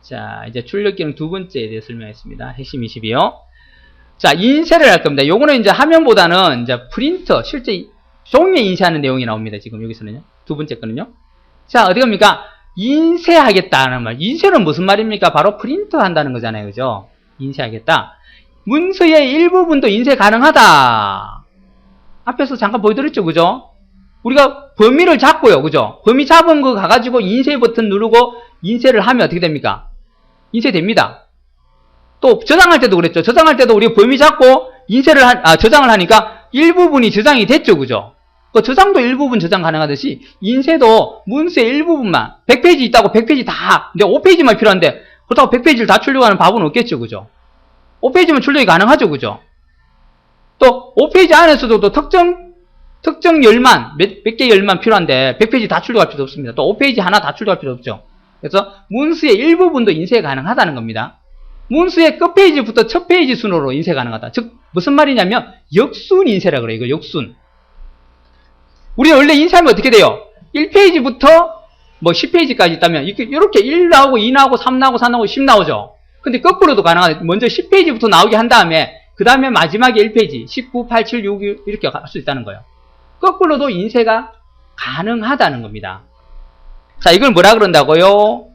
자, 이제 출력 기능 두 번째에 대해 설명했습니다. 핵심 20이요. 자, 인쇄를 할 겁니다. 요거는 이제 화면보다는 이제 프린터, 실제 종이에 인쇄하는 내용이 나옵니다. 지금 여기서는요. 두 번째 거는요. 자, 어디 갑니까? 인쇄하겠다는 말. 인쇄는 무슨 말입니까? 바로 프린터 한다는 거잖아요. 그죠? 인쇄하겠다. 문서의 일부분도 인쇄 가능하다. 앞에서 잠깐 보여드렸죠. 그죠? 우리가 범위를 잡고요. 그죠? 범위 잡은 거 가가지고 인쇄 버튼 누르고 인쇄를 하면 어떻게 됩니까? 인쇄됩니다. 또 저장할 때도 그랬죠. 저장할 때도 우리가 범위 잡고 인쇄를 저장을 하니까 일부분이 저장이 됐죠. 그죠? 그 저장도 일부분 저장 가능하듯이 인쇄도 문서의 일부분만 100페이지 있다고 100페이지 다 근데 5페이지만 필요한데 그렇다고 100페이지를 다 출력하는 바보는 없겠죠. 그죠? 5페이지만 출력이 가능하죠. 그죠? 또 5페이지 안에서도 또 특정 열만 몇 개 열만 필요한데 100페이지 다 출력할 필요 없습니다. 또 5페이지 하나 다 출력할 필요 없죠. 그래서 문서의 일부분도 인쇄 가능하다는 겁니다. 문서의 끝페이지부터 첫 페이지 순으로 인쇄 가능하다. 즉 무슨 말이냐면 역순 인쇄라 그래요. 이거 역순. 우리 원래 인쇄하면 어떻게 돼요? 1페이지부터 뭐 10페이지까지 있다면 이렇게 1 나오고 2 나오고 3 나오고 4 나오고 10 나오죠. 근데 거꾸로도 가능하다. 먼저 10페이지부터 나오게 한 다음에 그 다음에 마지막에 1페이지 19, 8, 7, 6 이렇게 갈 수 있다는 거예요. 거꾸로도 인쇄가 가능하다는 겁니다. 자, 이걸 뭐라 그런다고요?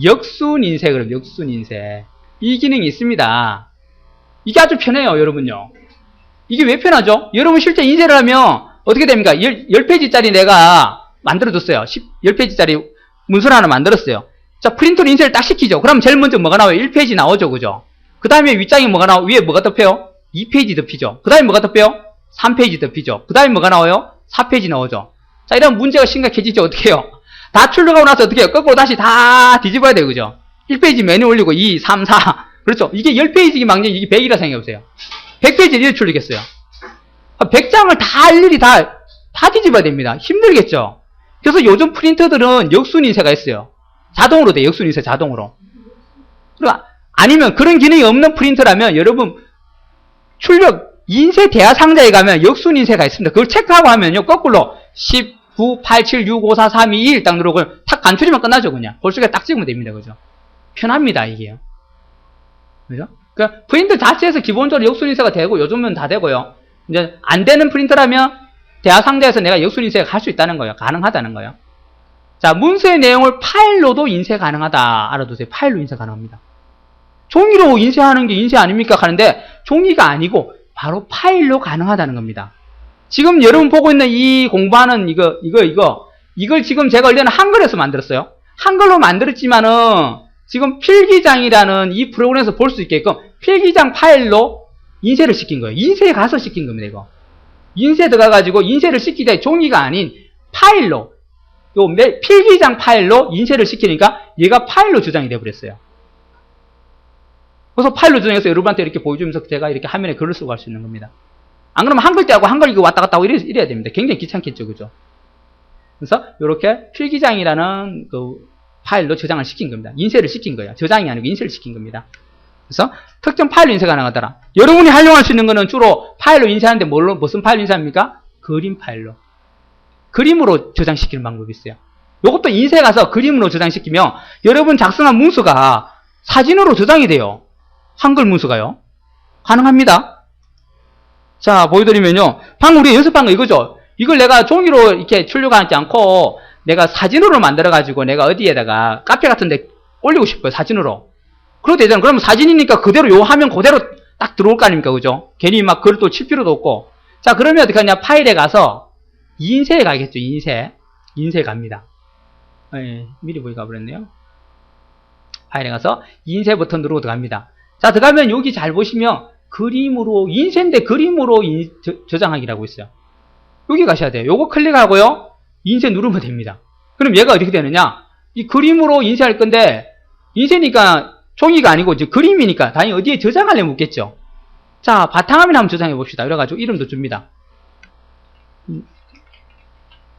역순 인쇄 그럼 역순 인쇄. 이 기능이 있습니다. 이게 아주 편해요, 여러분요. 이게 왜 편하죠? 여러분 실제 인쇄를 하면 어떻게 됩니까? 10페이지짜리 내가 만들어줬어요. 10페이지짜리 문서를 하나 만들었어요. 자, 프린터로 인쇄를 딱 시키죠. 그럼 제일 먼저 뭐가 나와요? 1페이지 나오죠, 그죠? 그 다음에 윗장에 뭐가 나와요? 위에 뭐가 덮여요? 2페이지 덮이죠. 그 다음에 뭐가 덮여요? 3페이지 덮이죠. 그 다음에 뭐가 나와요? 4페이지 나오죠. 자, 이러면 문제가 심각해지죠. 어떻게 해요? 다 출력하고 나서 어떻게 해요? 거꾸로 다시 다 뒤집어야 돼요, 그죠? 1페이지 메뉴 올리고 2, 3, 4. 그렇죠? 이게 10페이지 망정 이게 100이라 생각해보세요. 100페이지를 이렇게 출력했어요. 100장을 다 일일이 다 뒤집어야 됩니다. 힘들겠죠? 그래서 요즘 프린터들은 역순 인쇄가 있어요. 자동으로 돼요. 역순 인쇄 자동으로. 그러니까 아니면 그런 기능이 없는 프린터라면 여러분 출력 인쇄 대화 상자에 가면 역순 인쇄가 있습니다. 그걸 체크하고 하면요. 거꾸로 10, 9, 8, 7, 6, 5, 4, 3, 2, 1 딱 누르고 탁 간추리면 끝나죠. 그냥. 볼수가 딱 찍으면 됩니다. 그죠? 편합니다. 이게요. 그죠? 그러니까 프린터 자체에서 기본적으로 역순 인쇄가 되고 요즘은 다 되고요. 이제 안 되는 프린터라면 대화 상자에서 내가 역순 인쇄가 할 수 있다는 거예요. 가능하다는 거예요. 자, 문서의 내용을 파일로도 인쇄 가능하다. 알아두세요. 파일로 인쇄 가능합니다. 종이로 인쇄하는 게 인쇄 아닙니까? 하는데 종이가 아니고 바로 파일로 가능하다는 겁니다. 지금 여러분 보고 있는 이 공부하는 이걸 지금 제가 원래는 한글에서 만들었어요. 한글로 만들었지만은 지금 필기장이라는 이 프로그램에서 볼 수 있게끔 필기장 파일로 인쇄를 시킨 거예요. 인쇄에 가서 시킨 겁니다, 이거. 인쇄 들어가가지고 인쇄를 시키되 종이가 아닌 파일로, 필기장 파일로 인쇄를 시키니까 얘가 파일로 저장이 되어버렸어요. 그래서 파일로 저장해서 여러분한테 이렇게 보여주면서 제가 이렇게 화면에 글을 쓰고 할 수 있는 겁니다. 안 그러면 한글자하고 한글 이거 왔다 갔다 하고 이래야 됩니다. 굉장히 귀찮겠죠, 그죠? 그래서 이렇게 필기장이라는 그 파일로 저장을 시킨 겁니다. 인쇄를 시킨 거예요. 저장이 아니고 인쇄를 시킨 겁니다. 그래서 특정 파일로 인쇄가 가능하더라. 여러분이 활용할 수 있는 거는 주로 파일로 인쇄하는데 무슨 파일로 인쇄합니까? 그림 파일로. 그림으로 저장시키는 방법이 있어요. 이것도 인쇄 가서 그림으로 저장시키면 여러분 작성한 문서가 사진으로 저장이 돼요. 한글 문서가요. 가능합니다. 자, 보여드리면요. 방금 우리가 연습한 거 이거죠. 이걸 내가 종이로 이렇게 출력하지 않고 내가 사진으로 만들어가지고 내가 어디에다가 카페 같은데 올리고 싶어요. 사진으로. 그래도 되잖아요. 그러면 사진이니까 그대로 요 화면 그대로 딱 들어올 거 아닙니까? 그죠? 괜히 막 글을 또 칠 필요도 없고. 자, 그러면 어떻게 하냐. 파일에 가서 인쇄에 가겠죠. 인쇄 갑니다. 네, 미리 보기 가버렸네요. 파일에 가서 인쇄 버튼 누르고 들어갑니다. 자, 들어가면 여기 잘 보시면 그림으로, 인쇄인데 그림으로 저장하기라고 있어요. 여기 가셔야 돼요. 요거 클릭하고요. 인쇄 누르면 됩니다. 그럼 얘가 어떻게 되느냐? 이 그림으로 인쇄할 건데, 인쇄니까 종이가 아니고 이제 그림이니까 당연히 어디에 저장하려면 묻겠죠. 자, 바탕화면에 한번 저장해 봅시다. 그래가지고 이름도 줍니다.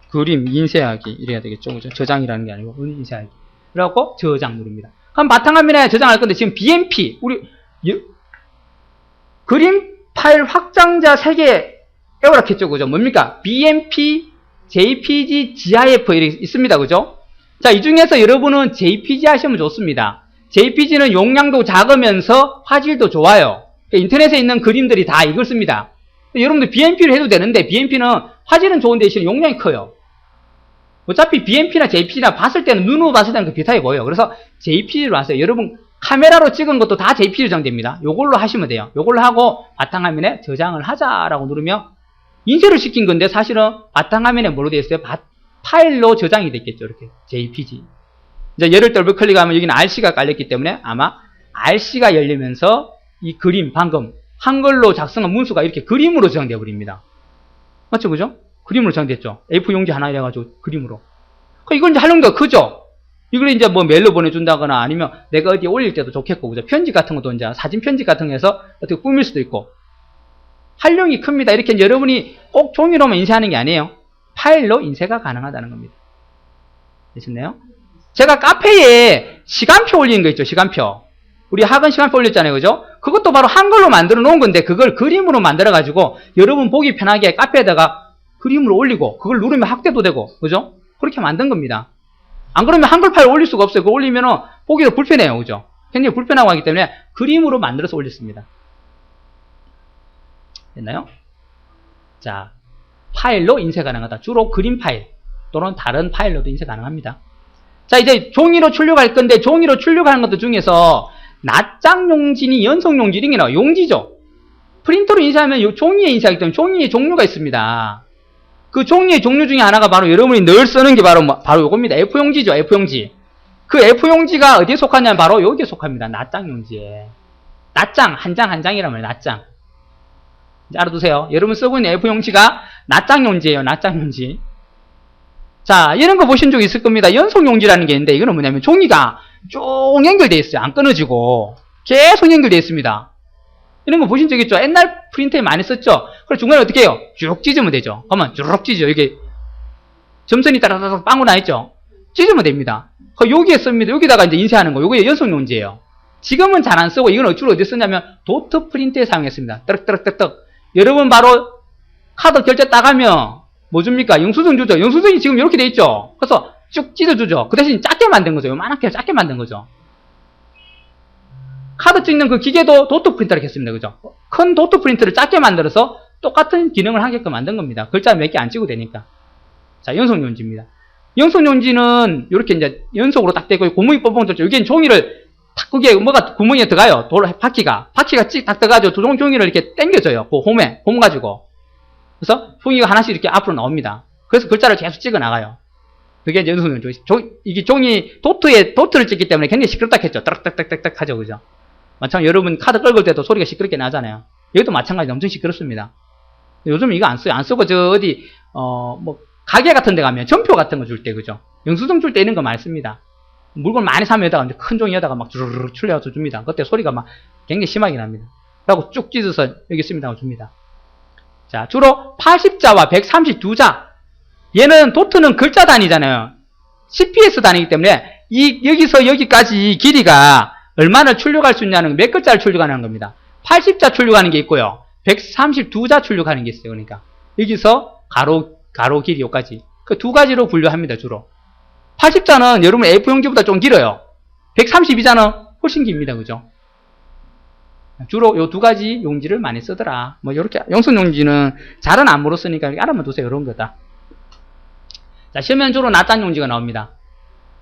그림 인쇄하기 이래야 되겠죠. 그죠? 저장이라는 게 아니고 인쇄하기. 그래갖고 저장 누릅니다. 그럼 바탕화면에 저장할 건데 지금 BMP 우리 그림 파일 확장자 3개 에워락했죠. 그죠? 뭡니까? BMP, JPG, GIF 이렇게 있습니다. 그죠? 자, 이 중에서 여러분은 JPG 하시면 좋습니다. JPG는 용량도 작으면서 화질도 좋아요. 인터넷에 있는 그림들이 다 이걸 씁니다. 여러분들 BMP를 해도 되는데 BMP는 화질은 좋은 대신 용량이 커요. 어차피 BMP나 JPG나 봤을 때는 눈으로 봤을 때는 비슷하게 보여요. 그래서 JPG로 하세요. 여러분 카메라로 찍은 것도 다 JPG로 저장됩니다. 요걸로 하시면 돼요. 요걸로 하고 바탕화면에 저장을 하자라고 누르면 인쇄를 시킨 건데 사실은 바탕화면에 뭐로 되어 있어요? 파일로 저장이 됐겠죠. 이렇게 JPG. 이제 얘를 더블 클릭하면 여기는 RC가 깔렸기 때문에 아마 RC가 열리면서 이 그림 방금 한글로 작성한 문수가 이렇게 그림으로 저장되어 버립니다. 맞죠? 그죠? 그림으로 저장됐죠. A4 용지 하나 이래가지고 그림으로. 이건 이제 활용도가 크죠? 이걸 이제 뭐 메일로 보내준다거나 아니면 내가 어디에 올릴 때도 좋겠고, 그죠? 편집 같은 것도 이제 사진 편집 같은 거 해서 어떻게 꾸밀 수도 있고. 활용이 큽니다. 이렇게 이제 여러분이 꼭 종이로만 인쇄하는 게 아니에요. 파일로 인쇄가 가능하다는 겁니다. 되셨나요? 제가 카페에 시간표 올리는 거 있죠, 시간표. 우리 학원 시간표 올렸잖아요, 그죠? 그것도 바로 한글로 만들어 놓은 건데, 그걸 그림으로 만들어가지고, 여러분 보기 편하게 카페에다가 그림으로 올리고, 그걸 누르면 확대도 되고, 그죠? 그렇게 만든 겁니다. 안 그러면 한글 파일 올릴 수가 없어요. 그거 올리면은 보기도 불편해요, 그죠? 굉장히 불편하고 하기 때문에 그림으로 만들어서 올렸습니다. 됐나요? 자, 파일로 인쇄 가능하다. 주로 그림 파일 또는 다른 파일로도 인쇄 가능합니다. 자, 이제 종이로 출력할 건데 종이로 출력하는 것들 중에서 낱장 용지니 연속 용지 이런 게 나와요. 용지죠. 프린터로 인쇄하면 종이에 인쇄하기 때문에 종이에 종류가 있습니다. 그 종이의 종류 중에 하나가 바로 여러분이 늘 쓰는 게 바로 요겁니다. F용지죠. F용지. 그 F용지가 어디에 속하냐면 바로 여기에 속합니다. 낱장 용지에. 낱장, 한 장 한 장이란 말이에요. 낱장. 이제 알아두세요. 여러분 쓰고 있는 F용지가 낱장 용지예요. 낱장 용지. 자, 이런 거 보신 적 있을 겁니다. 연속 용지라는 게 있는데 이거는 뭐냐면 종이가 쭉 연결되어 있어요. 안 끊어지고 계속 연결되어 있습니다. 이런 거 보신 적 있죠? 옛날 프린터에 많이 썼죠? 그래서 중간에 어떻게 해요? 쭉 찢으면 되죠. 그러면 쭉 찢어요. 이게 점선이 따라따라 빵으로 나있죠? 찢으면 됩니다. 여기에 씁니다. 여기다가 이제 인쇄하는 거. 요게 연속 용지예요. 지금은 잘 안 쓰고 이건 주로 어디 쓰냐면 도트 프린터에 사용했습니다. 떡떡떡떡. 여러분 바로 카드 결제 따가면 뭐 줍니까? 영수증 주죠. 영수증이 지금 이렇게 돼 있죠. 그래서 쭉 찢어주죠. 그 대신 작게 만든 거죠. 요만하게 작게 만든 거죠. 카드 찍는 그 기계도 도트 프린터를 했습니다. 그죠? 큰 도트 프린터를 작게 만들어서 똑같은 기능을 하게끔 만든 겁니다. 글자 몇 개 안 찍어도 되니까. 자, 연속용지입니다. 연속용지는 이렇게 이제 연속으로 딱 되고 구멍이 뻥뻥 뚫죠. 여기엔 종이를 탁 그게 뭐가 구멍에 들어가요. 바퀴가 찍 딱 들어가죠. 종이를 이렇게 당겨줘요. 그 홈 가지고. 그래서 종이가 하나씩 이렇게 앞으로 나옵니다. 그래서 글자를 계속 찍어 나가요. 그게 이제 연속용지. 이게 종이 도트를 찍기 때문에 굉장히 시끄럽다 했죠. 따락따락따락 하죠. 그죠? 마찬가지로 여러분 카드 긁을 때도 소리가 시끄럽게 나잖아요. 여기도 마찬가지로 엄청 시끄럽습니다. 요즘 이거 안 써요. 안 쓰고 어디 뭐 가게 같은 데 가면 전표 같은 거 줄 때 그죠? 영수증 줄 때 이런 거 많이 씁니다. 물건 많이 사면 여기다가 큰 종이에다가 막 주르륵 출려서 줍니다. 그때 소리가 막 굉장히 심하게 납니다. 그리고 쭉 찢어서 여기 씁니다 하고 줍니다. 자, 주로 80자와 132자. 얘는 도트는 글자 단위잖아요. CPS 단위이기 때문에 여기서 여기까지 길이가 얼마나 출력할 수 있냐는 몇 글자를 출력하는 겁니다. 80자 출력하는 게 있고요. 132자 출력하는 게 있어요. 그러니까 여기서 가로 길이 여기까지. 그 두 가지로 분류합니다. 주로. 80자는 여러분 A4용지보다 좀 길어요. 132자는 훨씬 깁니다. 그죠? 주로 요 두 가지 용지를 많이 쓰더라. 뭐 요렇게 영속 용지는 잘은 안 물었으니까 알아만 두세요. 이런 거다. 자, 시험엔 주로 낱장 용지가 나옵니다.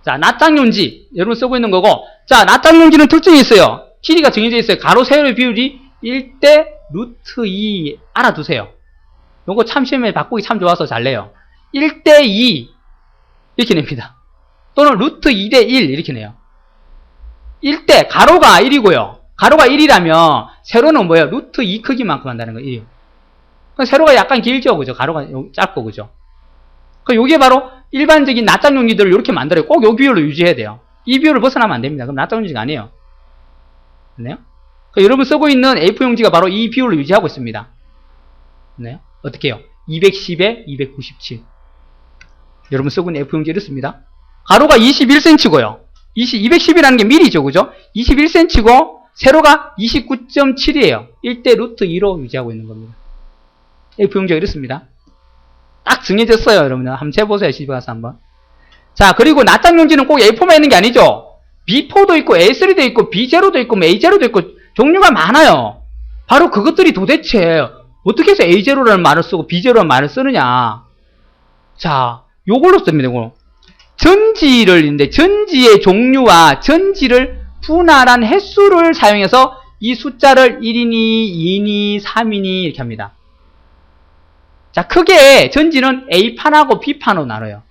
자, 낱장 용지 여러분 쓰고 있는 거고, 자, 낱장 용지는 특징이 있어요. 길이가 정해져 있어요. 가로 세로의 비율이 1대 루트 2 알아두세요. 요거 참 시험에 바꾸기 참 좋아서 잘 내요. 1대 2 이렇게 냅니다. 또는 루트 2대 1 이렇게 내요. 1대 가로가 1이고요. 가로가 1이라면 세로는 뭐예요? 루트 2 크기만큼 한다는 거예요. 세로가 약간 길죠, 그죠? 가로가 짧고, 그죠? 요게 바로 일반적인 낱장 용지들을 이렇게 만들어요. 꼭 요 비율로 유지해야 돼요. 이 비율을 벗어나면 안 됩니다. 그럼 낱장 용지가 아니에요. 됐나요? 여러분 쓰고 있는 A4 용지가 바로 이 비율로 유지하고 있습니다. 됐나요? 어떻게 해요? 210에 297. 여러분 쓰고 있는 A4 용지 이렇습니다. 가로가 21cm고요. 210이라는 게 밀이죠, 그죠? 21cm고 세로가 29.7이에요. 1대 루트 2로 유지하고 있는 겁니다. A4 용지가 이렇습니다. 딱 정해졌어요, 여러분들. 한번 재보세요, 집에 가서 한번. 자, 그리고 낱장 용지는 꼭 A4만 있는 게 아니죠. B4도 있고 A3도 있고 B0도 있고 A0도 있고 종류가 많아요. 바로 그것들이 도대체 어떻게 해서 A0라는 말을 쓰고 B0라는 말을 쓰느냐. 자, 요걸로 씁니다. 요거. 전지를 전지의 종류와 전지를 분할한 횟수를 사용해서 이 숫자를 1이니 2이니 3이니 이렇게 합니다. 자, 크게 전지는 A판하고 B판으로 나눠요.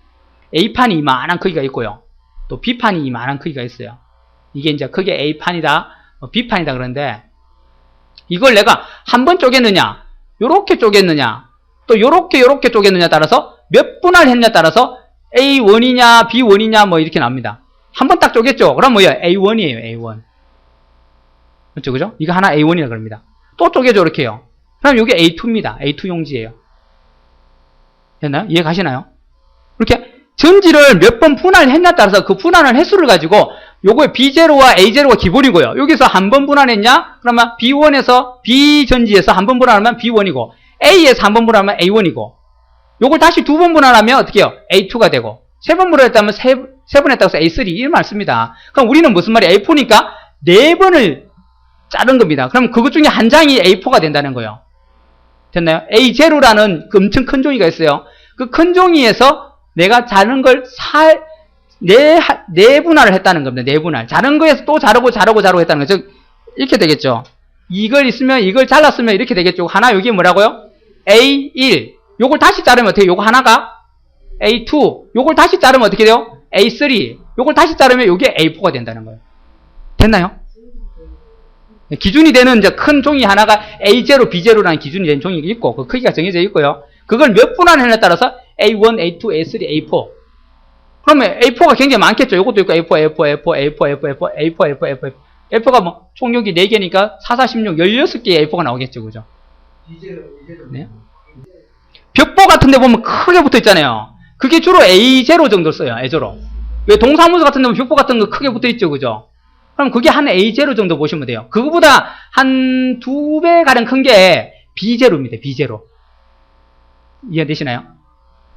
A판이 이만한 크기가 있고요. 또 B판이 이만한 크기가 있어요. 이게 이제 크게 A판이다, B판이다 그러는데, 이걸 내가 한 번 쪼갰느냐, 요렇게 쪼갰느냐, 또 요렇게 쪼갰느냐 따라서 몇 분할 했냐 따라서 A1이냐, B1이냐 뭐 이렇게 나옵니다. 한 번 딱 쪼갰죠? 그럼 뭐예요? A1이에요, A1. 그렇죠, 그죠? 이거 하나 A1이라 그럽니다. 또 쪼개죠, 이렇게요. 그럼 이게 A2입니다. A2 용지예요. 됐나요? 이해 가시나요? 이렇게 전지를 몇 번 분할했냐 따라서 그 분할한 횟수를 가지고 요거에 B0와 A0가 기본이고요. 여기서 한 번 분할했냐? 그러면 B1에서 B전지에서 한 번 분할하면 B1이고 A에서 한 번 분할하면 A1이고 요걸 다시 두 번 분할하면 어떻게 해요? A2가 되고 세 번 분할했다면 세 번 했다고 해서 A3 이런 말 씁니다. 그럼 우리는 무슨 말이에요? A4니까 네 번을 자른 겁니다. 그럼 그것 중에 한 장이 A4가 된다는 거예요. 됐나요? A0라는 그 엄청 큰 종이가 있어요. 그 큰 종이에서 내가 자른 걸 네 분할을 했다는 겁니다. 네 분할. 자른 거에서 또 자르고 했다는 거죠. 이렇게 되겠죠. 이걸 있으면, 이걸 잘랐으면 이렇게 되겠죠. 하나, 여기 뭐라고요? A1. 요걸 다시 자르면 어떻게, 요거 하나가 A2. 요걸 다시 자르면 어떻게 돼요? A3. 요걸 다시 자르면 요게 A4가 된다는 거예요. 됐나요? 기준이 되는 이제 큰 종이 하나가 A0, B0라는 기준이 되는 종이 있고, 그 크기가 정해져 있고요. 그걸 몇 분할했냐에 따라서 A1, A2, A3, A4. 그러면 A4가 굉장히 많겠죠. 이것도 있고, A4, A4, A4, A4, A4, A4, A4, A4. A4가 뭐, 총 여기 4개니까 4, 4, 16, 16개의 A4가 나오겠죠. 그죠? 네. 벽보 같은 데 보면 크게 붙어 있잖아요. 그게 주로 A0 정도 써요. A0. 왜 동사무소 같은 데 보면 벽보 같은 거 크게 붙어 있죠. 그죠? 그럼 그게 한 A0 정도 보시면 돼요. 그거보다 한 2배 가량 큰 게 B0입니다. B0. 이해되시나요?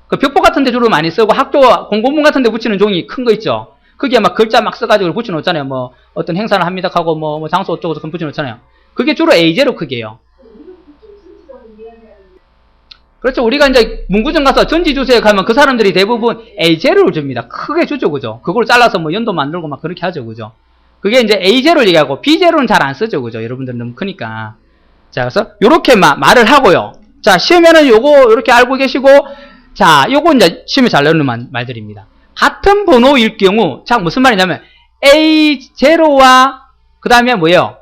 그 벽보 같은 데 주로 많이 쓰고 학교 공고문 같은 데 붙이는 종이 큰 거 있죠. 그게 막 글자 막 써가지고 붙여놓잖아요. 뭐 어떤 행사를 합니다 하고 뭐 장소 어쩌고 저쩌고 붙여놓잖아요. 그게 주로 A0 크기예요. 그렇죠. 우리가 이제 문구점 가서 전지 주세요 가면 그 사람들이 대부분 A0를 줍니다. 크게 주죠. 그죠? 그걸 잘라서 뭐 연도 만들고 막 그렇게 하죠. 그죠? 그게 이제 A0를 얘기하고 B0는 잘 안 쓰죠. 그죠? 여러분들은 너무 크니까. 자, 그래서 요렇게 말을 하고요. 자, 시험에는 요거 요렇게 알고 계시고, 자, 요거 이제 시험에 잘 나오는 말들입니다. 같은 번호일 경우, 자, 무슨 말이냐면 A0와 그 다음에 뭐예요?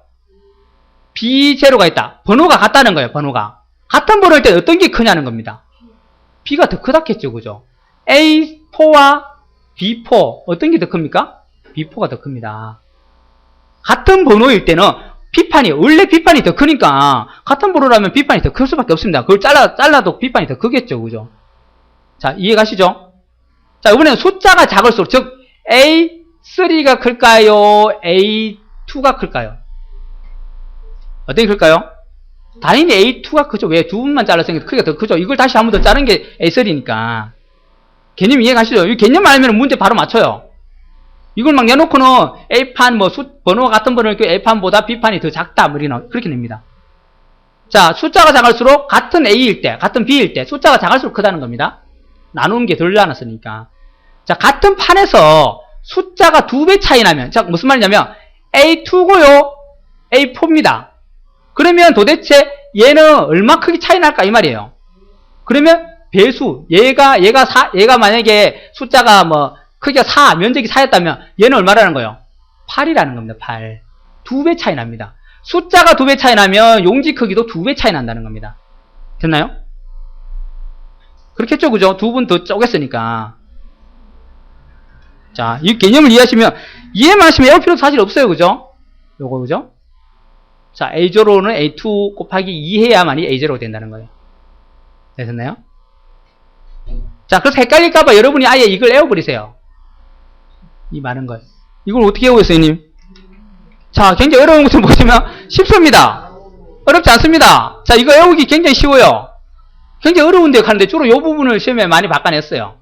B0가 있다. 번호가 같다는 거예요. 번호가. 같은 번호일 때 어떤 게 크냐는 겁니다. B가 더 크다겠죠. 그죠? A4와 B4 어떤 게 더 큽니까? B4가 더 큽니다. 같은 번호일 때는 B판이, 원래 B판이 더 크니까 같은 번호라면 B판이 더 클 수밖에 없습니다. 그걸 잘라도 B판이 더 크겠죠. 그죠? 자, 이해 가시죠? 자, 이번에는 숫자가 작을수록, 즉 A3가 클까요? A2가 클까요? 어떻게 클까요? 당연히 A2가 크죠. 왜? 두 분만 잘랐으니까 크기가 더 크죠. 이걸 다시 한 번 더 자른 게 A3니까. 개념 이해 가시죠? 이 개념 알면 문제 바로 맞춰요. 이걸 막 내놓고는 A판, 뭐, 번호가 같은 번호일 경우 A판보다 B판이 더 작다, 뭐, 그렇게 냅니다. 자, 숫자가 작을수록 같은 A일 때, 같은 B일 때, 숫자가 작을수록 크다는 겁니다. 나누는 게 덜 나눴으니까. 자, 같은 판에서 숫자가 2배 차이 나면, 자, 무슨 말이냐면, A2고요, A4입니다. 그러면 도대체 얘는 얼마 크기 차이 날까? 이 말이에요. 그러면 배수, 얘가 만약에 숫자가 뭐, 크기가 4, 면적이 4였다면 얘는 얼마라는 거예요? 8이라는 겁니다. 8. 2배 차이 납니다. 숫자가 2배 차이 나면 용지 크기도 2배 차이 난다는 겁니다. 됐나요? 그렇겠죠? 그죠? 두 분 더 쪼갰으니까. 자, 이 개념을 이해하시면, 이해만 하시면 외울 필요도 사실 없어요. 그죠? 요거, 그죠? 자, A0는 A2 곱하기 2 해야만이 A0가 된다는 거예요. 됐나요? 자, 그래서 헷갈릴까봐 여러분이 아예 이걸 외워버리세요. 이 많은 걸. 이걸 어떻게 외우겠어요, 님? 자, 굉장히 어려운 것을 보시면 쉽습니다. 어렵지 않습니다. 자, 이거 외우기 굉장히 쉬워요. 굉장히 어려운데 가는데 주로 이 부분을 시험에 많이 바꿔냈어요.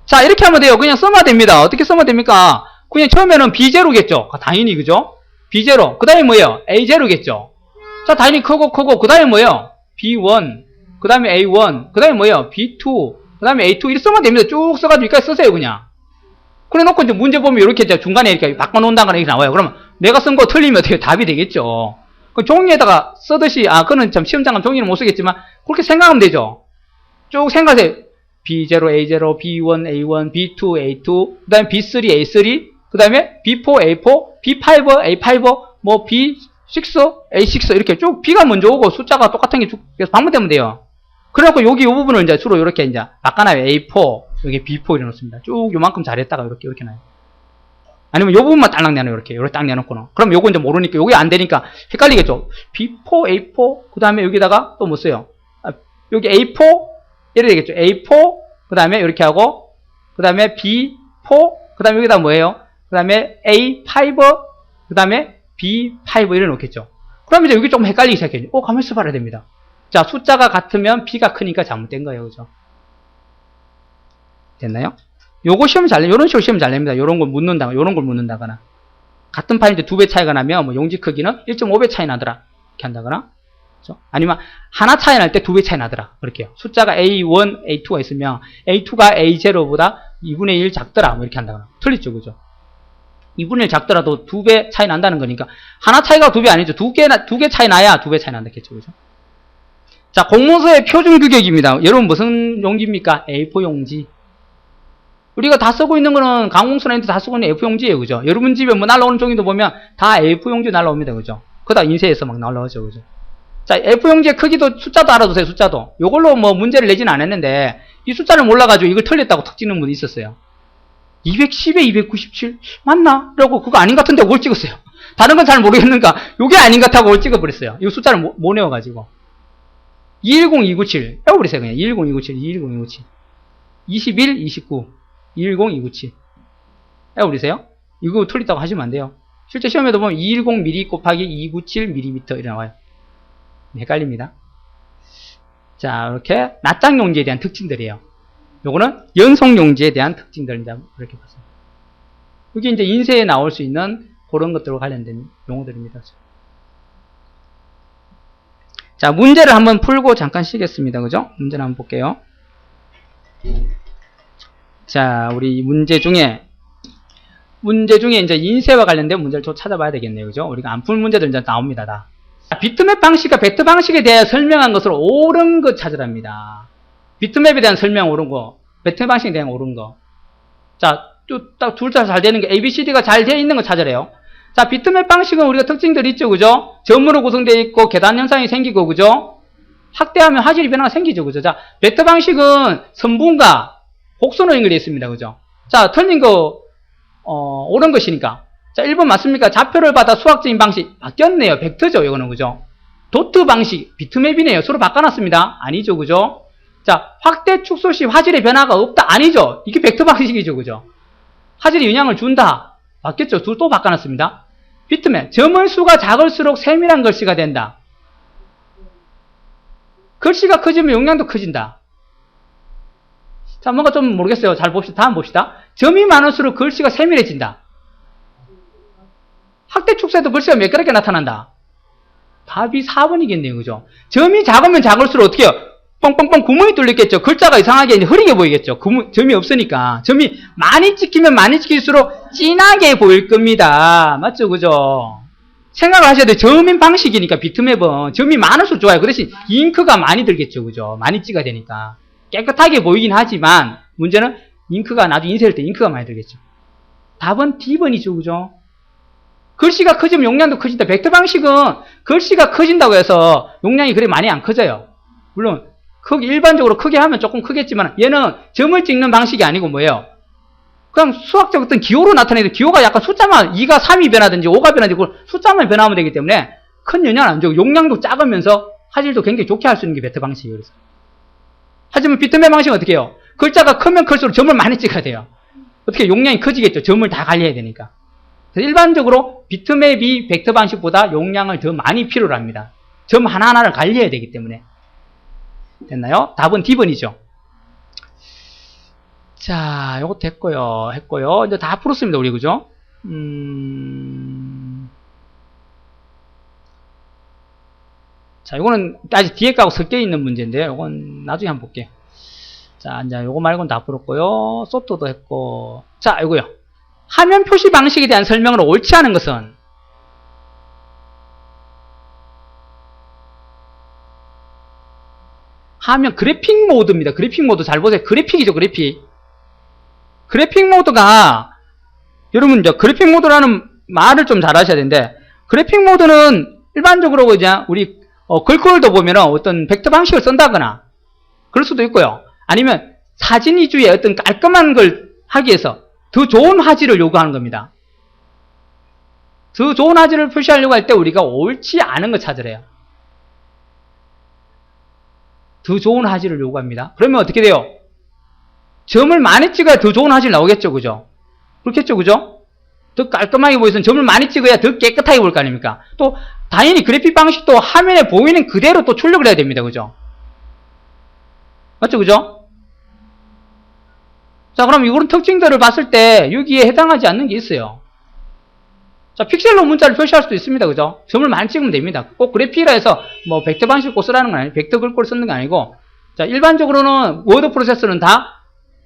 자, 이렇게 하면 돼요. 그냥 써면 됩니다. 어떻게 써면 됩니까? 그냥 처음에는 B0겠죠. 당연히, 그죠? B0. 그 다음에 뭐예요? A0겠죠. 자, 당연히 크고, 그 다음에 뭐예요? B1. 그 다음에 A1. 그 다음에 뭐예요? B2. 그 다음에 A2. 이렇게 쓰면 됩니다. 쭉 써가지고 여기까지 쓰세요, 그냥. 그래 놓고 이제 문제 보면 이렇게 이제 중간에 이렇게 바꿔놓는다거나 이렇게 나와요. 그러면 내가 쓴 거 틀리면 어떻게 답이 되겠죠. 그 종이에다가 쓰듯이, 그거는 참 시험장감 종이는 못 쓰겠지만, 그렇게 생각하면 되죠. 쭉 생각하세요. B0, A0, B1, A1, B2, A2, 그 다음에 B3, A3, 그 다음에 B4, A4, B5, A5, 뭐 B6, A6 이렇게 쭉 B가 먼저 오고 숫자가 똑같은 게 쭉 반복되면 돼요. 그래갖고 여기 이 부분을 이제 주로 이렇게 이제 바꿔놔요. A4, 여기 B4 이래 놓습니다. 쭉 요만큼 잘했다가 이렇게 나요. 아니면 요 부분만 딸랑 내놔요. 이렇게 딱 내놓고는. 그럼 요거 이제 모르니까, 요게 안 되니까 헷갈리겠죠. B4, A4, 그 다음에 여기다가 또 뭐 써요? 여기 A4, 이래 되겠죠. A4, 그 다음에 이렇게 하고, 그 다음에 B4, 그 다음에 여기다 뭐예요? 그 다음에 A5, 그 다음에 B5 이래 놓겠죠. 그럼 이제 여기 조금 헷갈리기 시작해요. 가만있어 봐야 됩니다. 자, 숫자가 같으면 B가 크니까 잘못된 거예요. 그죠? 됐나요? 요거 시험 잘 내, 요런 식으로 시험 잘 냅니다. 요런 걸 묻는다거나, 요런 걸 묻는다거나. 같은 판인데 2배 차이가 나면, 뭐, 용지 크기는 1.5배 차이 나더라. 이렇게 한다거나. 그렇죠? 아니면, 하나 차이 날 때 2배 차이 나더라. 그렇게요. 숫자가 A1, A2가 있으면, A2가 A0보다 2분의 1 작더라. 뭐, 이렇게 한다거나. 틀리죠. 그죠? 2분의 1 작더라도 2배 차이 난다는 거니까, 하나 차이가 2배 아니죠. 2개 차이 나야 2배 차이 난다겠죠. 그죠? 자, 공문서의 표준 규격입니다. 여러분, 무슨 용지입니까? A4 용지. 우리가 다 쓰고 있는 거는 강공서나 다 쓰고 있는 A4용지예요. 그죠? 여러분 집에 뭐 날라오는 종이도 보면 다 A4용지 날라옵니다. 그죠? 그다 인쇄해서 막 날라오죠. 그죠? 자, A4용지의 크기도 숫자도 알아두세요. 숫자도. 요걸로 뭐 문제를 내지는 않았는데 이 숫자를 몰라가지고 이걸 틀렸다고 탁 찍는 분이 있었어요. 210에 297? 맞나? 라고 그거 아닌 것 같은데 그걸 찍었어요. 다른 건 잘 모르겠는가 요게 아닌 것 같다고 그걸 찍어버렸어요. 이 숫자를 못 내어가지고 210297 해버리세요. 그냥 210297, 210297 21, 29 210297 해버리세요. 이거 틀렸다고 하시면 안 돼요. 실제 시험에도 보면 210mm 곱하기 297mm 이렇게 나와요. 헷갈립니다. 자, 이렇게 낱장 용지에 대한 특징들이에요. 요거는 연속 용지에 대한 특징들입니다. 이렇게 봤습니다. 여기 이제 인쇄에 나올 수 있는 그런 것들과 관련된 용어들입니다. 자, 문제를 한번 풀고 잠깐 쉬겠습니다. 그죠? 문제를 한번 볼게요. 자, 우리 문제 중에 이제 인쇄와 관련된 문제를 좀 찾아봐야 되겠네요. 그죠? 우리가 안 풀 문제들 이제 나옵니다. 다. 자, 비트맵 방식과 벡터 방식에 대해 설명한 것을 옳은 것 찾으랍니다. 비트맵에 대한 설명 옳은 거, 벡터 방식에 대한 옳은 거. 자, 딱 둘 다 잘 되는 게 ABCD가 잘 되어 있는 거 찾으래요. 자, 비트맵 방식은 우리가 특징들이 있죠. 그죠? 점으로 구성되어 있고 계단 현상이 생기고, 그죠? 확대하면 화질이 변화가 생기죠. 그죠? 자, 벡터 방식은 선분과 곡선으로 연결되어 있습니다. 그죠? 자, 틀린 거, 옳은 것이니까. 자, 1번 맞습니까? 좌표를 받아 수학적인 방식. 바뀌었네요. 벡터죠. 이거는. 그죠? 도트 방식. 비트맵이네요. 서로 바꿔놨습니다. 아니죠. 그죠? 자, 확대 축소 시 화질의 변화가 없다. 아니죠. 이게 벡터 방식이죠. 그죠? 화질에 영향을 준다. 바뀌었죠. 또 바꿔놨습니다. 비트맵. 점의 수가 작을수록 세밀한 글씨가 된다. 글씨가 커지면 용량도 커진다. 자, 뭔가 좀 모르겠어요. 잘 봅시다. 다음 봅시다. 점이 많을수록 글씨가 세밀해진다. 확대 축소에도 글씨가 매끄럽게 나타난다. 답이 4번이겠네요. 그죠? 점이 작으면 작을수록 어떻게 해요? 뻥뻥뻥 구멍이 뚫렸겠죠. 글자가 이상하게 이제 흐리게 보이겠죠. 점이 없으니까. 점이 많이 찍히면 많이 찍힐수록 진하게 보일 겁니다. 맞죠? 그죠? 생각을 하셔야 돼요. 점인 방식이니까 비트맵은 점이 많을수록 좋아요. 그 대신 잉크가 많이 들겠죠. 그죠? 많이 찍어야 되니까. 깨끗하게 보이긴 하지만 문제는 잉크가 나중에 인쇄할 때 잉크가 많이 들겠죠. 답은 D번이죠. 그죠? 글씨가 커지면 용량도 커진다. 벡터 방식은 글씨가 커진다고 해서 용량이 그리 많이 안 커져요. 물론 일반적으로 크게 하면 조금 크겠지만 얘는 점을 찍는 방식이 아니고 뭐예요? 그냥 수학적 어떤 기호로 나타내도 기호가 약간 숫자만 2가 3이 변하든지 5가 변하든지 숫자만 변하면 되기 때문에 큰 영향을 안 주고 용량도 작으면서 화질도 굉장히 좋게 할 수 있는 게 벡터 방식이에요. 그래서. 하지만 비트맵 방식은 어떻게 해요? 글자가 크면 클수록 점을 많이 찍어야 돼요. 어떻게 용량이 커지겠죠. 점을 다 관리해야 되니까. 그래서 일반적으로 비트맵이 벡터 방식보다 용량을 더 많이 필요로 합니다. 점 하나하나를 관리해야 되기 때문에. 됐나요? 답은 D번이죠. 자, 요거 됐고요. 했고요. 이제 다 풀었습니다. 우리, 그죠? 자, 이거는 아직 뒤에 까고 섞여 있는 문제인데요. 이건 나중에 한번 볼게요. 자, 이제 요거 말고는 다 풀었고요. 소프트도 했고. 자, 이거요. 화면 표시 방식에 대한 설명으로 옳지 않은 것은 화면 그래픽 모드입니다. 그래픽 모드 잘 보세요. 그래픽이죠, 그래픽. 그래픽 모드가 여러분 이제 그래픽 모드라는 말을 좀 잘 하셔야 되는데 그래픽 모드는 일반적으로 이제 우리 글꼴도 보면은 어떤 벡터 방식을 쓴다거나 그럴 수도 있고요. 아니면 사진 위주의 어떤 깔끔한 걸 하기 위해서 더 좋은 화질을 요구하는 겁니다. 더 좋은 화질을 표시하려고 할 때 우리가 옳지 않은 걸 찾으래요. 더 좋은 화질을 요구합니다. 그러면 어떻게 돼요? 점을 많이 찍어야 더 좋은 화질 나오겠죠, 그죠? 그렇겠죠, 그죠? 더 깔끔하게 보여서 점을 많이 찍어야 더 깨끗하게 보일 거 아닙니까? 또 당연히 그래픽 방식도 화면에 보이는 그대로 또 출력을 해야 됩니다, 그죠? 맞죠, 그죠? 자, 그럼 이런 특징들을 봤을 때 여기에 해당하지 않는 게 있어요. 자, 픽셀로 문자를 표시할 수도 있습니다, 그죠? 점을 많이 찍으면 됩니다. 꼭 그래픽이라 해서 뭐 벡터 방식 꼭 쓰라는 건 아니고 벡터 글꼴 쓰는 건 아니고 자, 일반적으로는 워드 프로세서는 다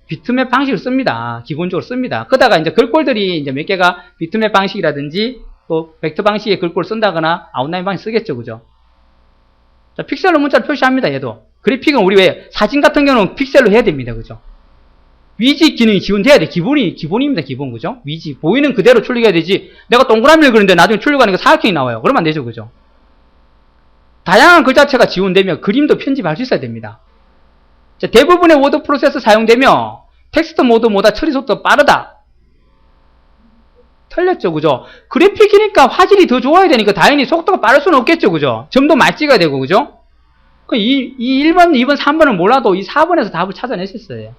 비트맵 방식을 씁니다. 기본적으로 씁니다. 그러다가 이제 글꼴들이 이제 몇 개가 비트맵 방식이라든지 또 벡터 방식의 글꼴을 쓴다거나 아웃라인 방식 쓰겠죠, 그죠? 자, 픽셀로 문자를 표시합니다, 얘도. 그래픽은 우리 왜 사진 같은 경우는 픽셀로 해야 됩니다, 그죠? 위지 기능이 지원돼야 돼. 기본입니다, 기본, 그죠? 위지. 보이는 그대로 출력해야 되지. 내가 동그라미를 그리는데 나중에 출력하는 거 사각형이 나와요. 그러면 안 되죠, 그죠? 다양한 글자체가 지원되면 그림도 편집할 수 있어야 됩니다. 자, 대부분의 워드 프로세서 사용되면 텍스트 모드보다 처리 속도가 빠르다. 틀렸죠, 그죠? 그래픽이니까 화질이 더 좋아야 되니까 당연히 속도가 빠를 수는 없겠죠, 그죠? 점도 많이 찍어야 되고, 그죠? 이 1번, 2번, 3번은 몰라도 이 4번에서 답을 찾아내셨어요.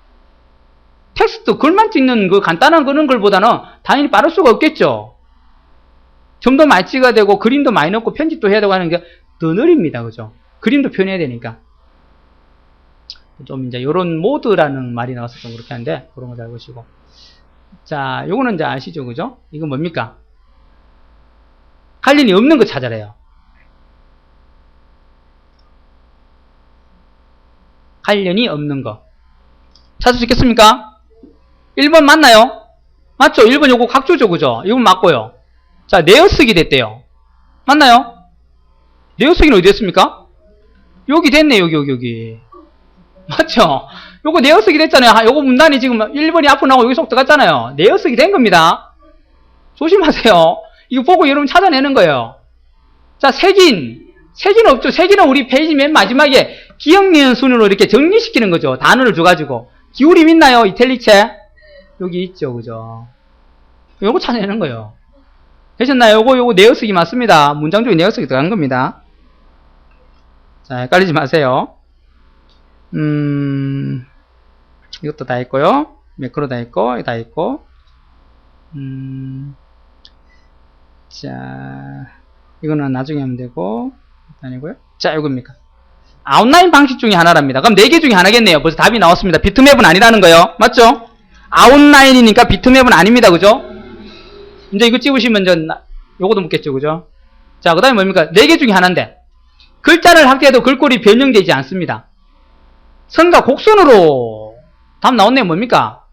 텍스트, 글만 찍는 그 간단한 그런 글보다는 당연히 빠를 수가 없겠죠. 점도 많이 찍어야 되고, 그림도 많이 넣고, 편집도 해야 되고 하는 게 더 느립니다, 그죠? 그림도 표현해야 되니까. 좀 이제 요런 모드라는 말이 나와서 좀 그렇게 하는데, 그런 거 잘 보시고. 자, 요거는 이제 아시죠, 그죠? 이건 뭡니까? 관련이 없는 거 찾아래요. 관련이 없는 거. 찾을 수 있겠습니까? 1번 맞나요? 맞죠? 1번 요거 각주죠, 그죠? 이건 맞고요. 자, 내어쓰기 됐대요. 맞나요? 내어쓰기는 어디 됐습니까? 여기 됐네, 여기. 맞죠? 요거 내어쓰기 됐잖아요. 요거 문단이 지금 1번이 앞으로 나오고 여기 속 들어갔잖아요. 내어쓰기 된 겁니다. 조심하세요. 이거 보고 여러분 찾아내는 거예요. 자, 색인 없죠? 색인은 우리 페이지 맨 마지막에 기억, 니은 순으로 이렇게 정리시키는 거죠. 단어를 줘가지고. 기울임 있나요? 이탈릭체? 여기 있죠, 그죠? 요거 찾아내는 거예요. 되셨나요? 요거 내어쓰기 맞습니다. 문장 중에 내어쓰기 들어간 겁니다. 자, 헷갈리지 마세요. 이것도 다 했고요. 매크로 다 했고, 이거 다 했고. 자, 이거는 나중에 하면 되고, 아니고요. 자, 이겁니까? 아웃라인 방식 중에 하나랍니다. 그럼 4개 중에 하나겠네요. 벌써 답이 나왔습니다. 비트맵은 아니라는 거예요. 맞죠? 아웃라인이니까 비트맵은 아닙니다. 그죠? 이제 이거 찍으시면 요거도 묻겠죠. 그죠? 자, 그 다음에 뭡니까? 4개 중에 하나인데, 글자를 확대해도 글꼴이 변형되지 않습니다. 선과 곡선으로 답 나왔네요. 뭡니까?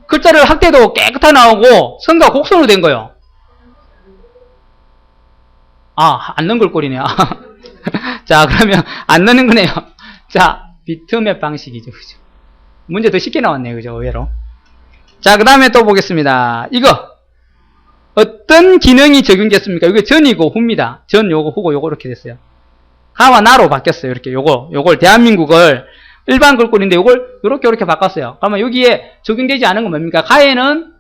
글자를 확대해도 깨끗하게 나오고 선과 곡선으로 된 거예요. 아, 안 넣은 글꼴이네요. 자, 그러면 안 넣는 거네요. 자, 비트맵 방식이죠. 그죠? 문제 더 쉽게 나왔네요. 그죠? 의외로. 자, 그 다음에 또 보겠습니다. 이거 어떤 기능이 적용됐습니까? 이게 전이고 후입니다. 전, 요거, 후고, 요거 이렇게 됐어요. 하와 나로 바뀌었어요. 이렇게 요걸 대한민국을 일반 글꼴인데 요걸 요렇게 바꿨어요. 그러면 여기에 적용되지 않은 건 뭡니까? 가에는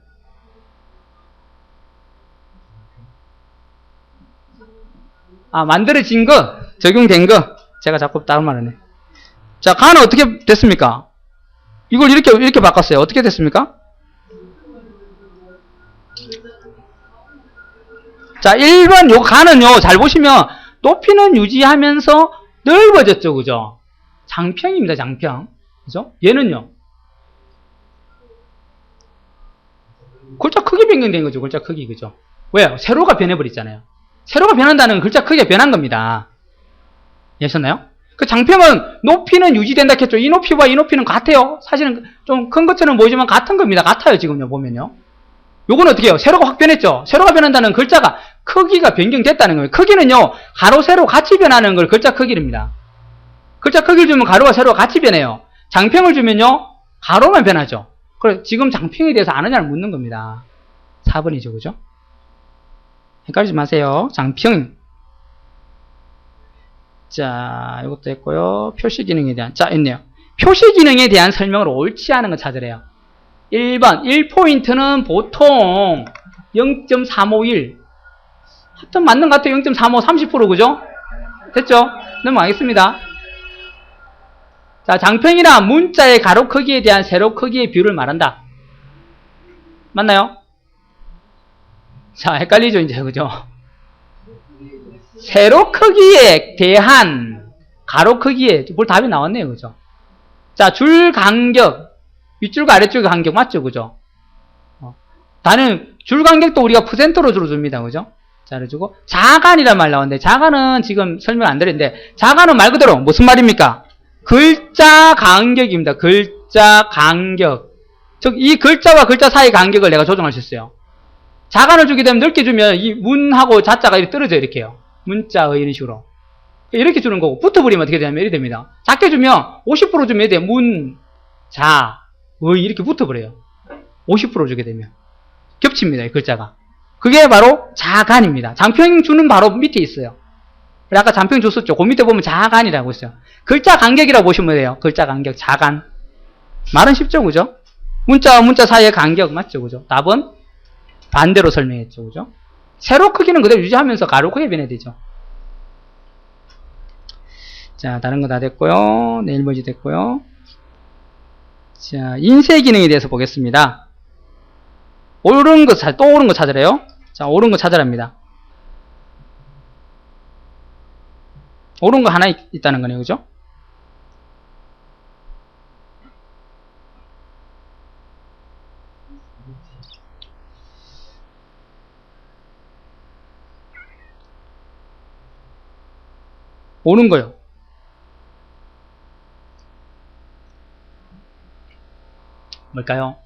만들어진 거, 적용된 거. 제가 자꾸 다른 말 하네. 자, 가는 어떻게 됐습니까? 이걸 이렇게 바꿨어요. 어떻게 됐습니까? 자, 1번 요 가는요, 잘 보시면 높이는 유지하면서 넓어졌죠, 그죠? 장평입니다, 장평. 그죠? 얘는요, 글자 크기 변경된 거죠. 글자 크기, 그죠? 왜요? 세로가 변해버렸잖아요. 세로가 변한다는 건 글자 크기가 변한 겁니다. 이해하셨나요? 그 장평은 높이는 유지된다 했죠. 이 높이와 이 높이는 같아요. 사실은 좀 큰 것처럼 보이지만 같은 겁니다. 같아요, 지금요, 보면요. 요거는 어떻게 해요? 세로가 확 변했죠. 세로가 변한다는 글자가 크기가 변경됐다는 거예요. 크기는요, 가로, 세로 같이 변하는 걸 글자 크기입니다. 글자 크기를 주면 가로와 세로가 같이 변해요. 장평을 주면요, 가로만 변하죠. 그래, 지금 장평에 대해서 아느냐를 묻는 겁니다. 4번이죠, 그죠? 헷갈리지 마세요. 장평. 자, 이것도 했고요. 표시 기능에 대한, 자, 있네요. 표시 기능에 대한 설명을 옳지 않은 거 찾으래요. 1번, 1포인트는 보통 0.351. 하여튼 맞는 것 같아요. 0.35, 30%, 그죠? 됐죠? 넘어가겠습니다. 자, 장평이나 문자의 가로 크기에 대한 세로 크기의 비율을 말한다. 맞나요? 자, 헷갈리죠, 이제, 그죠? 세로 크기에 대한 가로 크기에, 뭘 답이 나왔네요, 그죠? 자, 줄 간격, 윗줄과 아랫줄 간격 맞죠, 그죠? 나는 줄 간격도 우리가 퍼센트로 줄여줍니다, 그죠? 자, 그래주고 자간이란 말 나왔는데, 자간은 지금 설명 안 드렸는데, 자간은 말 그대로 무슨 말입니까? 글자 간격입니다. 글자 간격. 즉, 이 글자와 글자 사이 간격을 내가 조정할 수 있어요. 자간을 주게 되면 넓게 주면 이 문하고 자자가 이렇게 떨어져요, 이렇게요. 문자의 이런 식으로. 이렇게 주는 거고, 붙어버리면 어떻게 되냐면 이렇게 됩니다. 작게 주면 50% 주면 이렇게 문, 자, 의 이렇게 붙어버려요. 50% 주게 되면. 겹칩니다, 이 글자가. 그게 바로 자간입니다. 장평 주는 바로 밑에 있어요. 아까 장평 줬었죠. 그 밑에 보면 자간이라고 있어요. 글자 간격이라고 보시면 돼요. 글자 간격, 자간. 말은 쉽죠, 그죠? 문자와 문자 사이의 간격, 맞죠, 그죠? 답은 반대로 설명했죠, 그죠? 세로 크기는 그대로 유지하면서 가로 크게 변해야 되죠. 자, 다른 거 다 됐고요. 네일버지 됐고요. 자, 인쇄 기능에 대해서 보겠습니다. 옳은 거, 또 옳은 거 찾으래요. 자, 옳은 거 찾으랍니다. 옳은 거 하나 있다는 거네요, 그죠? 옳은 거요. 뭘까요?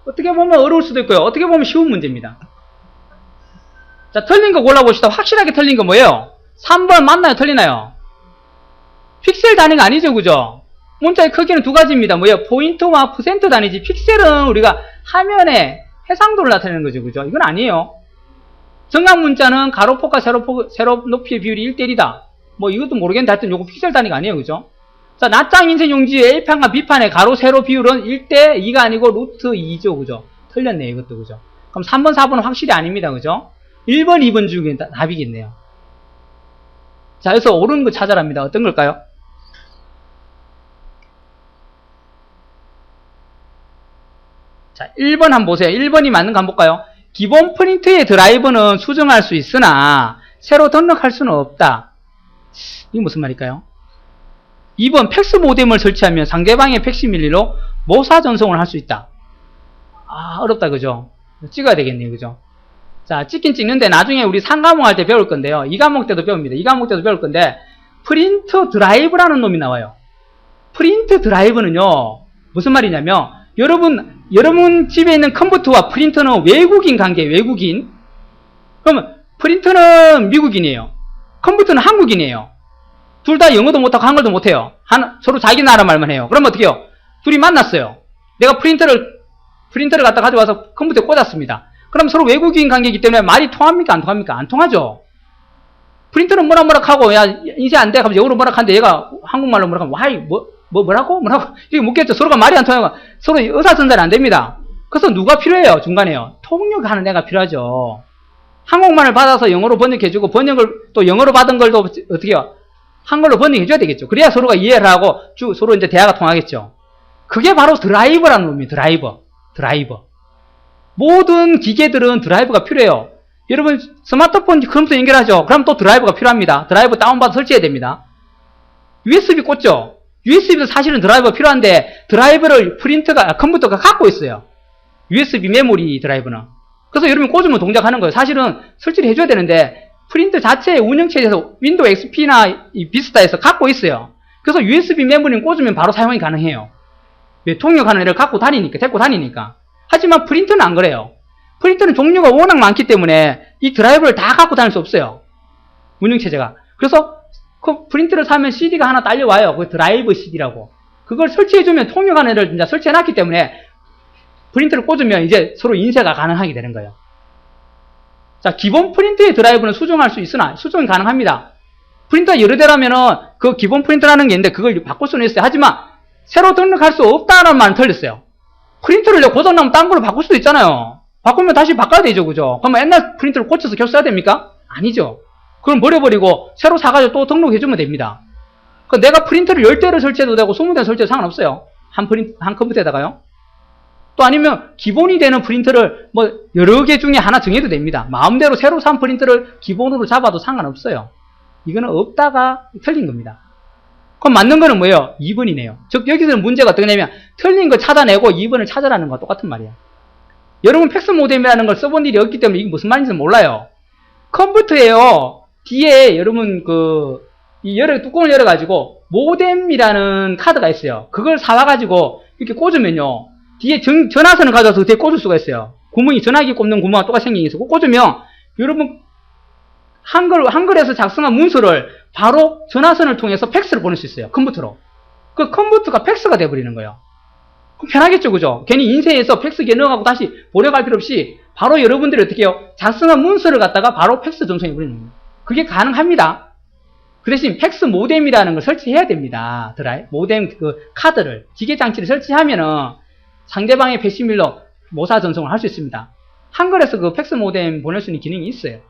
어떻게 보면 어려울 수도 있고요. 어떻게 보면 쉬운 문제입니다. 자, 틀린 거 골라봅시다. 확실하게 틀린 거 뭐예요? 3번 맞나요? 틀리나요? 픽셀 단위가 아니죠, 그죠? 문자의 크기는 두 가지입니다. 뭐예요? 포인트와 퍼센트 단위지. 픽셀은 우리가 화면에 해상도를 나타내는 거죠, 그죠? 이건 아니에요. 정각 문자는 가로폭과 세로 높이의 비율이 1대1이다. 뭐 이것도 모르겠는데 하여튼 요거 픽셀 단위가 아니에요, 그죠? 자, 낱장 인쇄 용지의 A판과 B판의 가로, 세로 비율은 1대2가 아니고 루트 2죠, 그죠? 틀렸네요, 이것도, 그죠? 그럼 3번, 4번은 확실히 아닙니다, 그죠? 1번, 2번 중에 답이겠네요. 자, 그래서 옳은 거 찾아랍니다. 어떤 걸까요? 자, 1번 한번 보세요. 1번이 맞는 거 한번 볼까요? 기본 프린트의 드라이버는 수정할 수 있으나 새로 등록할 수는 없다. 이게 무슨 말일까요? 2번 팩스 모뎀을 설치하면 상대방의 팩시밀리로 모사 전송을 할 수 있다. 아, 어렵다, 그죠? 찍어야 되겠네요, 그죠? 자, 찍긴 찍는데 나중에 우리 3과목 할 때 배울 건데요. 2과목 때도 배웁니다. 2과목 때도 배울 건데 프린트 드라이브라는 놈이 나와요. 프린트 드라이브는요, 무슨 말이냐면 여러분 집에 있는 컴퓨터와 프린터는 외국인 관계예요, 외국인. 그러면 프린터는 미국인이에요. 컴퓨터는 한국인이에요. 둘 다 영어도 못하고 한글도 못해요. 서로 자기 나라 말만 해요. 그러면 어떻게 해요? 둘이 만났어요. 내가 프린터를 갖다 가져와서 컴퓨터에 꽂았습니다. 그럼 서로 외국인 관계이기 때문에 말이 통합니까? 안 통합니까? 안 통하죠. 프린터는 뭐라 하고, 야, 인쇄 안 돼. 하면서 영어로 뭐라 하는데 얘가 한국말로 뭐라 하면, 와이, 뭐라고? 이렇게 묻겠죠. 서로가 말이 안 통하고, 서로 의사전달이 안 됩니다. 그래서 누가 필요해요? 중간에요. 통역하는 애가 필요하죠. 한국말을 받아서 영어로 번역해주고, 번역을 또 영어로 받은 걸도 어떻게 해요? 한글로 번역해줘야 되겠죠. 그래야 서로가 이해를 하고, 서로 이제 대화가 통하겠죠. 그게 바로 드라이버라는 놈이에요. 드라이버. 모든 기계들은 드라이버가 필요해요. 여러분 스마트폰 컴퓨터 연결하죠. 그럼 또 드라이버가 필요합니다. 드라이버 다운받아 설치해야 됩니다. USB 꽂죠. USB도 사실은 드라이버가 필요한데 드라이버를 컴퓨터가 갖고 있어요. USB 메모리 드라이버는. 그래서 여러분이 꽂으면 동작하는 거예요. 사실은 설치를 해줘야 되는데 프린터 자체의 운영체제에서 윈도우 XP나 이 비스타에서 갖고 있어요. 그래서 USB 메모리는 꽂으면 바로 사용이 가능해요. 왜? 통역하는 애를 갖고 다니니까, 데리고 다니니까. 하지만 프린터는 안 그래요. 프린터는 종류가 워낙 많기 때문에 이 드라이브를 다 갖고 다닐 수 없어요. 운영체제가. 그래서 그 프린터를 사면 CD가 하나 딸려와요. 그 드라이브 CD라고. 그걸 설치해주면 통역하는 애를 진짜 설치해놨기 때문에 프린터를 꽂으면 이제 서로 인쇄가 가능하게 되는 거예요. 자, 기본 프린터의 드라이브는 수정할 수 있으나 수정이 가능합니다. 프린터가 여러 대라면은 그 기본 프린터라는 게 있는데 그걸 바꿀 수는 있어요. 하지만 새로 등록할 수 없다는 말은 틀렸어요. 프린터를 고장나면 딴 걸로 바꿀 수도 있잖아요. 바꾸면 다시 바꿔야 되죠, 그죠? 그러면 옛날 프린터를 고쳐서 계속 써야 됩니까? 아니죠. 그럼 버려버리고 새로 사가지고 또 등록해주면 됩니다. 그러니까 내가 프린터를 10대를 설치해도 되고 20대를 설치해도 상관없어요. 한 컴퓨터에다가요. 또 아니면 기본이 되는 프린터를 뭐 여러 개 중에 하나 정해도 됩니다. 마음대로 새로 산 프린터를 기본으로 잡아도 상관없어요. 이거는 없다가 틀린 겁니다. 그럼 맞는 거는 뭐예요? 2번이네요. 즉 여기서는 문제가 어떻게 되냐면 틀린 거 찾아내고 2번을 찾으라는 거와 똑같은 말이에요. 여러분 팩스 모뎀이라는 걸 써본 일이 없기 때문에 이게 무슨 말인지 몰라요. 컴퓨터에요. 뒤에 여러분 뚜껑을 열어가지고 모뎀이라는 카드가 있어요. 그걸 사와가지고 이렇게 꽂으면요. 뒤에 전화선을 가져와서 뒤에 꽂을 수가 있어요. 구멍이 전화기 꼽는 구멍과 똑같이 생긴 게 있어요. 꽂으면 여러분 한글에서 작성한 문서를 바로 전화선을 통해서 팩스를 보낼 수 있어요. 컴퓨터로. 그 컴퓨터가 팩스가 돼버리는 거예요. 그럼 편하겠죠, 그죠? 괜히 인쇄해서 팩스 기능하고 다시 보내갈 필요 없이 바로 여러분들이 어떻게 해요? 작성한 문서를 갖다가 바로 팩스 전송해버리는 거예요. 그게 가능합니다. 그 대신 팩스 모뎀이라는 걸 설치해야 됩니다. 모뎀 카드를, 기계장치를 설치하면은 상대방의 패시밀로 모사 전송을 할 수 있습니다. 한글에서 그 팩스 모뎀 보낼 수 있는 기능이 있어요.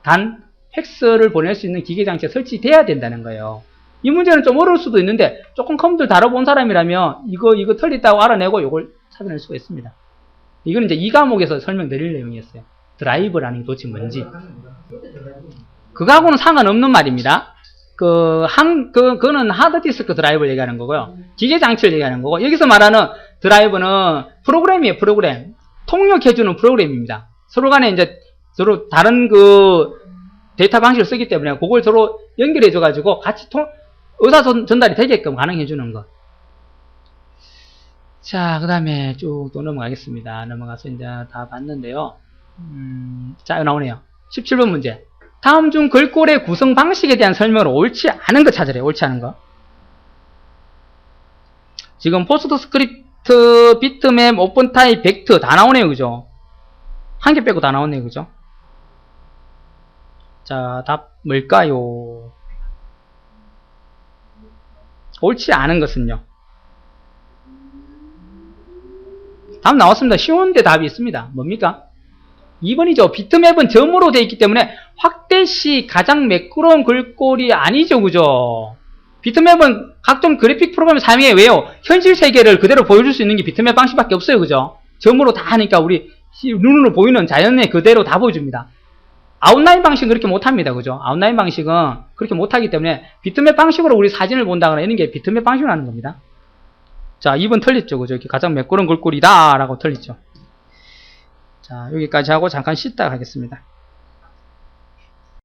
단 팩스를 보낼 수 있는 기계장치가 설치돼야 된다는 거예요. 이 문제는 좀 어려울 수도 있는데 조금 컴퓨터 다뤄본 사람이라면 이거 틀렸다고 알아내고 이걸 찾아낼 수가 있습니다. 이건 이제 이 과목에서 설명드릴 내용이었어요. 드라이브라는 게 도대체 뭔지. 그거하고는 상관없는 말입니다. 그거는 하드디스크 드라이브를 얘기하는 거고요. 기계장치를 얘기하는 거고, 여기서 말하는 드라이브는 프로그램이에요, 프로그램. 통역해주는 프로그램입니다. 서로 간에 이제 서로 다른 데이터 방식을 쓰기 때문에 그걸 서로 연결해줘가지고 같이 의사 전달이 되게끔 가능해주는 것. 자, 그 다음에 쭉 또 넘어가겠습니다. 넘어가서 이제 다 봤는데요. 자, 나오네요. 17번 문제. 다음 중 글꼴의 구성 방식에 대한 설명으로 옳지 않은 거 찾으래요. 옳지 않은 거. 지금 포스트스크립트, 비트맵, 오픈타입, 벡터 다 나오네요. 그죠? 한 개 빼고 다 나오네요. 그죠? 자, 답 뭘까요? 옳지 않은 것은요. 답 나왔습니다. 쉬운데 답이 있습니다. 뭡니까? 2번이죠. 비트맵은 점으로 되어 있기 때문에 확대 시 가장 매끄러운 글꼴이 아니죠. 그죠? 비트맵은 각종 그래픽 프로그램을 사용해. 왜요? 현실 세계를 그대로 보여줄 수 있는 게 비트맵 방식밖에 없어요. 그죠? 점으로 다 하니까 우리 눈으로 보이는 자연의 그대로 다 보여줍니다. 아웃라인 방식은 그렇게 못합니다. 그죠? 아웃라인 방식은 그렇게 못하기 때문에 비트맵 방식으로 우리 사진을 본다거나 이런 게 비트맵 방식으로 하는 겁니다. 자, 2번 틀렸죠. 그죠? 이렇게 가장 매끄러운 글꼴이다 라고 틀렸죠. 자, 여기까지 하고 잠깐 쉬다 가겠습니다.